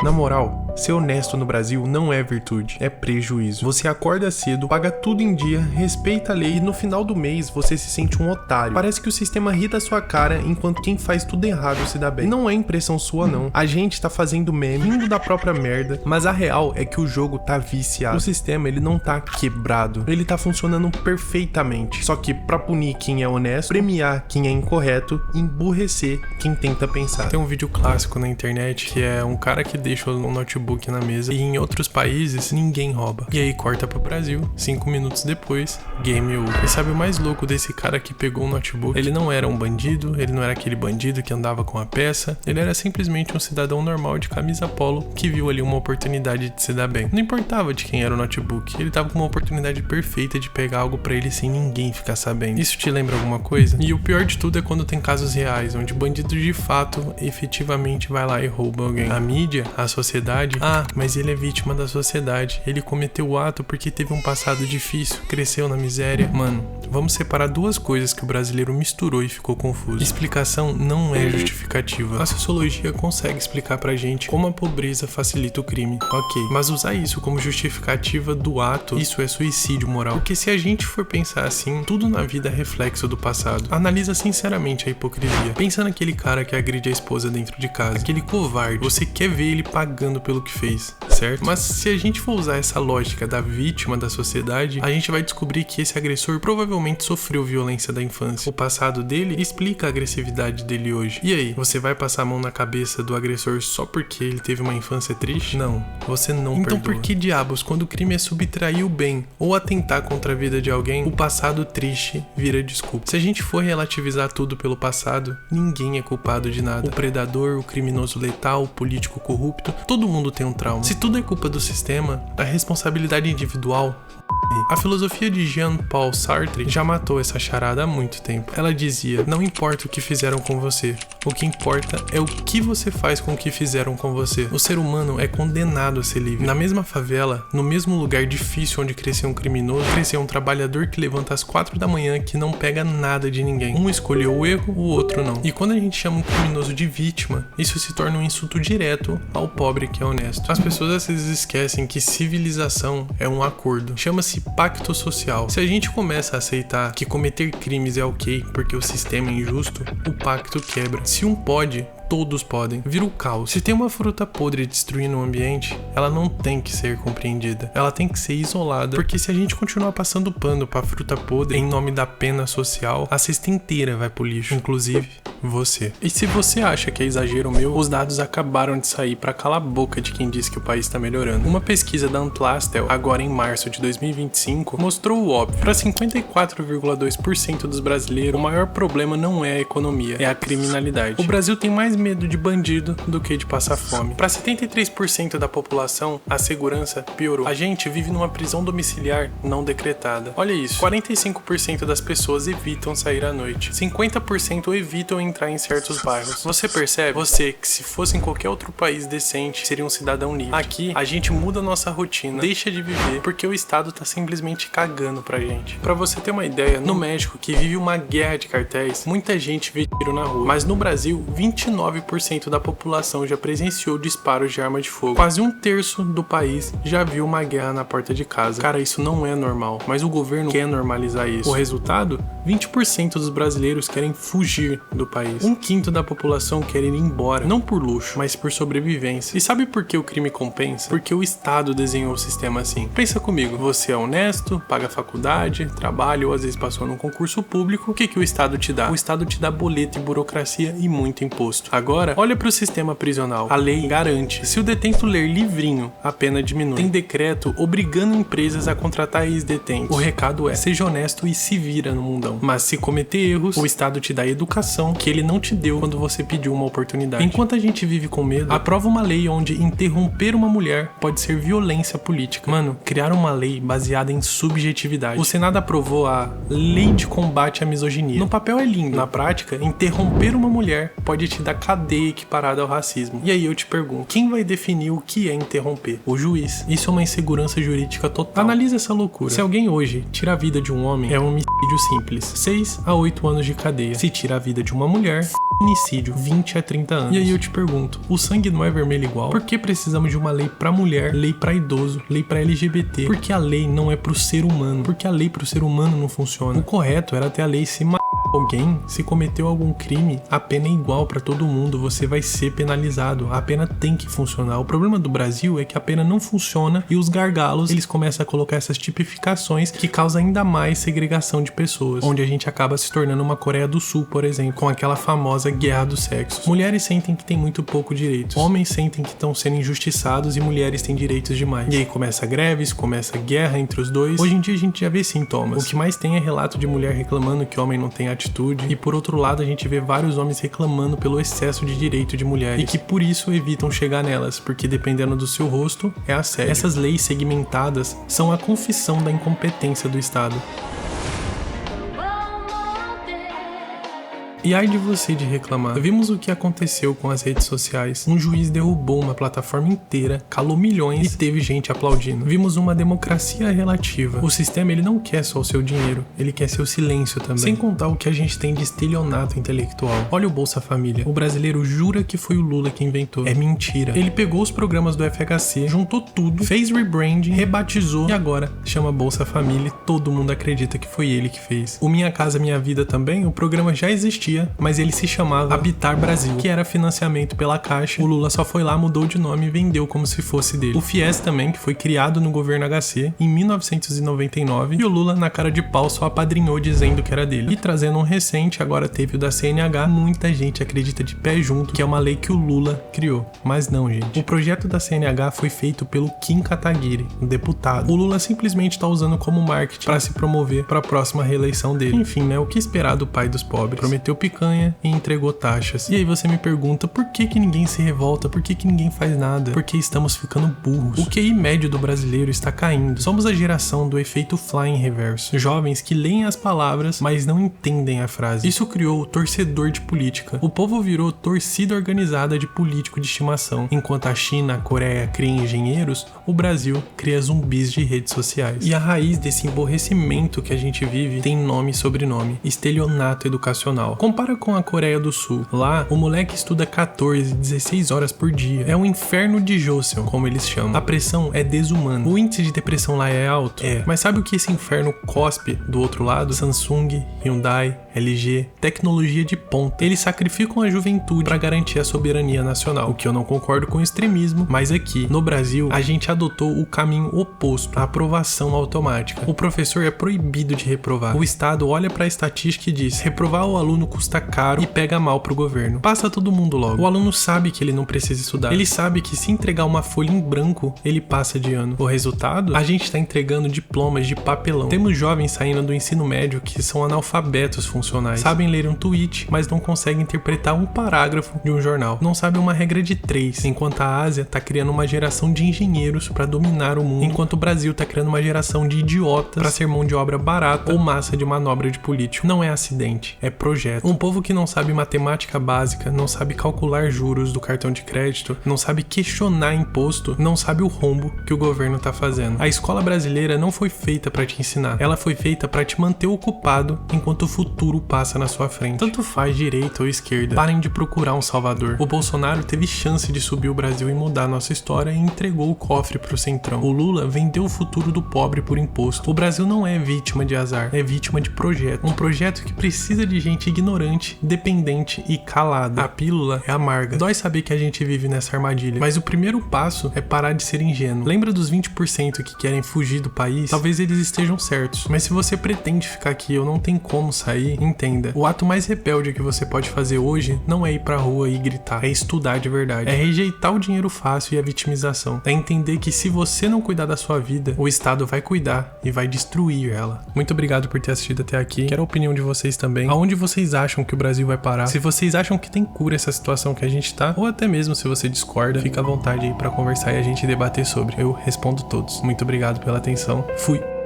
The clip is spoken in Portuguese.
Na moral, ser honesto no Brasil não é virtude, é prejuízo. Você acorda cedo, paga tudo em dia, respeita a lei e no final do mês você se sente um otário. Parece que o sistema ri da sua cara enquanto quem faz tudo errado se dá bem. Não é impressão sua não, a gente tá fazendo meme, rindo da própria merda, mas a real é que o jogo tá viciado. O sistema ele não tá quebrado, ele tá funcionando perfeitamente. Só que pra punir quem é honesto, premiar quem é incorreto e emburrecer quem tenta pensar. Tem um vídeo clássico na internet que é um cara que deixa um notebook na mesa e em outros países ninguém rouba. E aí corta pro Brasil, 5 minutos depois, game over. E sabe o mais louco desse cara que pegou o notebook? Ele não era um bandido, ele não era aquele bandido que andava com a peça, ele era simplesmente um cidadão normal de camisa polo que viu ali uma oportunidade de se dar bem. Não importava de quem era o notebook, ele tava com uma oportunidade perfeita de pegar algo pra ele sem ninguém ficar sabendo. Isso te lembra alguma coisa? E o pior de tudo é quando tem casos reais, onde bandido de fato, efetivamente vai lá e rouba alguém. A mídia, a sociedade, mas ele é vítima da sociedade, ele cometeu o ato porque teve um passado difícil, cresceu na miséria. Mano, vamos separar duas coisas que o brasileiro misturou e ficou confuso. Explicação não é justificativa. A sociologia consegue explicar pra gente como a pobreza facilita o crime, ok, mas usar isso como justificativa do ato, isso é suicídio moral. Porque se a gente for pensar assim, tudo na vida é reflexo do passado. Analisa sinceramente a hipocrisia. Pensa naquele cara que agride a esposa dentro de casa, aquele covarde, você quer ver ele pagando pelo que fez, certo? Mas se a gente for usar essa lógica da vítima da sociedade, a gente vai descobrir que esse agressor provavelmente sofreu violência da infância. O passado dele explica a agressividade dele hoje. E aí, você vai passar a mão na cabeça do agressor só porque ele teve uma infância triste? Não, você não perdoa. Então por que diabos, quando o crime é subtrair o bem ou atentar contra a vida de alguém, o passado triste vira desculpa? Se a gente for relativizar tudo pelo passado, ninguém é culpado de nada. O predador, o criminoso letal, o político corrupto, todo mundo tem um trauma. Se tudo é culpa do sistema, a responsabilidade individual... A filosofia de Jean-Paul Sartre já matou essa charada há muito tempo. Ela dizia, não importa o que fizeram com você, o que importa é o que você faz com o que fizeram com você. O ser humano é condenado a ser livre. Na mesma favela, no mesmo lugar difícil onde cresceu um criminoso, cresceu um trabalhador que levanta às 4 da manhã que não pega nada de ninguém. Um escolheu o erro, o outro não. E quando a gente chama um criminoso de vítima, isso se torna um insulto direto ao pobre que é honesto. As pessoas às vezes esquecem que civilização é um acordo. Chama-se pacto social. Se a gente começa a aceitar que cometer crimes é ok porque o sistema é injusto, o pacto quebra. Se um pode, todos podem. Vira o caos. Se tem uma fruta podre destruindo o ambiente, ela não tem que ser compreendida. Ela tem que ser isolada, porque se a gente continuar passando pano pra fruta podre em nome da pena social, a cesta inteira vai pro lixo, inclusive você. E se você acha que é exagero meu, os dados acabaram de sair pra calar a boca de quem diz que o país tá melhorando. Uma pesquisa da Amplastel, agora em março de 2025, mostrou o óbvio. Pra 54,2% dos brasileiros, o maior problema não é a economia, é a criminalidade. O Brasil tem mais medo de bandido do que de passar fome. Para 73% da população, a segurança piorou. A gente vive numa prisão domiciliar não decretada. Olha isso, 45% das pessoas evitam sair à noite. 50% evitam entrar em certos bairros. Você percebe? Você, que se fosse em qualquer outro país decente, seria um cidadão livre. Aqui, a gente muda nossa rotina, deixa de viver, porque o Estado tá simplesmente cagando pra gente. Pra você ter uma ideia, no México, que vive uma guerra de cartéis, muita gente vê tiro na rua. Mas no Brasil, 29% da população já presenciou disparos de arma de fogo. Quase um terço do país já viu uma guerra na porta de casa. Cara, isso não é normal, mas o governo quer normalizar isso. O resultado? 20% dos brasileiros querem fugir do país. 1/5 da população quer ir embora, não por luxo, mas por sobrevivência. E sabe por que o crime compensa? Porque o Estado desenhou o sistema assim. Pensa comigo, você é honesto, paga faculdade, trabalha ou às vezes passou num concurso público, o que o Estado te dá? O Estado te dá boleto e burocracia e muito imposto. Agora, olha para o sistema prisional. A lei garante. Se o detento ler livrinho, a pena diminui. Tem decreto obrigando empresas a contratar ex-detentos. O recado é, seja honesto e se vira no mundão. Mas se cometer erros, o Estado te dá educação que ele não te deu quando você pediu uma oportunidade. Enquanto a gente vive com medo, aprova uma lei onde interromper uma mulher pode ser violência política. Mano, criaram uma lei baseada em subjetividade. O Senado aprovou a Lei de Combate à Misoginia. No papel é lindo. Na prática, interromper uma mulher pode te dar cadeia equiparada ao racismo. E aí eu te pergunto, quem vai definir o que é interromper? O juiz. Isso é uma insegurança jurídica total. Analisa essa loucura. Se alguém hoje tira a vida de um homem, é um homicídio simples. 6 a 8 anos de cadeia. Se tira a vida de uma mulher, mulher, feminicídio, 20 a 30 anos. E aí eu te pergunto, o sangue não é vermelho igual? Por que precisamos de uma lei pra mulher, lei pra idoso, lei pra LGBT? Por que a lei não é pro ser humano? Por que a lei pro ser humano não funciona? O correto era ter a lei se alguém, se cometeu algum crime, a pena é igual pra todo mundo, você vai ser penalizado, a pena tem que funcionar. O problema do Brasil é que a pena não funciona e os gargalos, eles começam a colocar essas tipificações que causam ainda mais segregação de pessoas, onde a gente acaba se tornando uma Coreia do Sul, por exemplo, com aquela famosa guerra dos sexos. Mulheres sentem que tem muito pouco direitos, homens sentem que estão sendo injustiçados e mulheres têm direitos demais. E aí começa greves, começa guerra entre os dois. Hoje em dia a gente já vê sintomas. O que mais tem é relato de mulher reclamando que homem não tem atitude, e por outro lado a gente vê vários homens reclamando pelo excesso de direito de mulheres e que por isso evitam chegar nelas, porque dependendo do seu rosto é assédio. Essas leis segmentadas são a confissão da incompetência do Estado. E ai de você de reclamar. Vimos o que aconteceu com as redes sociais. Um juiz derrubou uma plataforma inteira, calou milhões e teve gente aplaudindo. Vimos uma democracia relativa. O sistema, ele não quer só o seu dinheiro, ele quer seu silêncio também. Sem contar o que a gente tem de estelionato intelectual. Olha o Bolsa Família. O brasileiro jura que foi o Lula que inventou. É mentira. Ele pegou os programas do FHC, juntou tudo, fez rebranding, rebatizou e agora chama Bolsa Família e todo mundo acredita que foi ele que fez. O Minha Casa Minha Vida também, o programa já existia, mas ele se chamava Habitar Brasil, que era financiamento pela Caixa. O Lula só foi lá, mudou de nome e vendeu como se fosse dele. O FIES também, que foi criado no governo HC em 1999, e o Lula, na cara de pau, só apadrinhou dizendo que era dele. E trazendo um recente, agora teve o da CNH, muita gente acredita de pé junto que é uma lei que o Lula criou. Mas não, gente. O projeto da CNH foi feito pelo Kim Kataguiri, um deputado. O Lula simplesmente tá usando como marketing para se promover para a próxima reeleição dele. Enfim, né? O que esperar do pai dos pobres? Prometeu picanha e entregou taxas. E aí você me pergunta, por que ninguém se revolta? Por que ninguém faz nada? Porque estamos ficando burros. O QI médio do brasileiro está caindo. Somos a geração do efeito flying reverso. Jovens que leem as palavras, mas não entendem a frase. Isso criou o torcedor de política. O povo virou torcida organizada de político de estimação. Enquanto a China, a Coreia criam engenheiros, o Brasil cria zumbis de redes sociais. E a raiz desse emborrecimento que a gente vive tem nome e sobrenome: estelionato educacional. Compara com a Coreia do Sul. Lá, o moleque estuda 14, 16 horas por dia. É um inferno de Joseon, como eles chamam. A pressão é desumana. O índice de depressão lá é alto? É. Mas sabe o que esse inferno cospe do outro lado? Samsung, Hyundai, LG, tecnologia de ponta. Eles sacrificam a juventude para garantir a soberania nacional. O que eu não concordo com o extremismo, mas aqui, no Brasil, a gente adotou o caminho oposto, a aprovação automática. O professor é proibido de reprovar. O Estado olha para a estatística e diz: reprovar o aluno custa caro e pega mal pro governo. Passa todo mundo logo. O aluno sabe que ele não precisa estudar. Ele sabe que se entregar uma folha em branco, ele passa de ano. O resultado? A gente tá entregando diplomas de papelão. Temos jovens saindo do ensino médio que são analfabetos funcionais. Sabem ler um tweet, mas não conseguem interpretar um parágrafo de um jornal. Não sabem uma regra de 3, enquanto a Ásia tá criando uma geração de engenheiros para dominar o mundo, enquanto o Brasil tá criando uma geração de idiotas para ser mão de obra barata ou massa de manobra de político. Não é acidente, é projeto. Um povo que não sabe matemática básica, não sabe calcular juros do cartão de crédito, não sabe questionar imposto, não sabe o rombo que o governo tá fazendo. A escola brasileira não foi feita para te ensinar, ela foi feita para te manter ocupado enquanto o futuro passa na sua frente. Tanto faz direita ou esquerda, parem de procurar um salvador. O Bolsonaro teve chance de subir o Brasil e mudar nossa história e entregou o cofre pro centrão. O Lula vendeu o futuro do pobre por imposto. O Brasil não é vítima de azar, é vítima de projeto. Um projeto que precisa de gente ignorante, dependente e calada. A pílula é amarga. Dói saber que a gente vive nessa armadilha, mas o primeiro passo é parar de ser ingênuo. Lembra dos 20% que querem fugir do país? Talvez eles estejam certos, mas se você pretende ficar aqui ou não tem como sair, entenda. O ato mais rebelde que você pode fazer hoje não é ir pra rua e gritar, é estudar de verdade. É rejeitar o dinheiro fácil e a vitimização. É entender que se você não cuidar da sua vida, o Estado vai cuidar e vai destruir ela. Muito obrigado por ter assistido até aqui. Quero a opinião de vocês também. Aonde vocês acham que o Brasil vai parar? Se vocês acham que tem cura essa situação que a gente tá, ou até mesmo se você discorda, fica à vontade aí pra conversar e a gente debater sobre. Eu respondo todos. Muito obrigado pela atenção. Fui!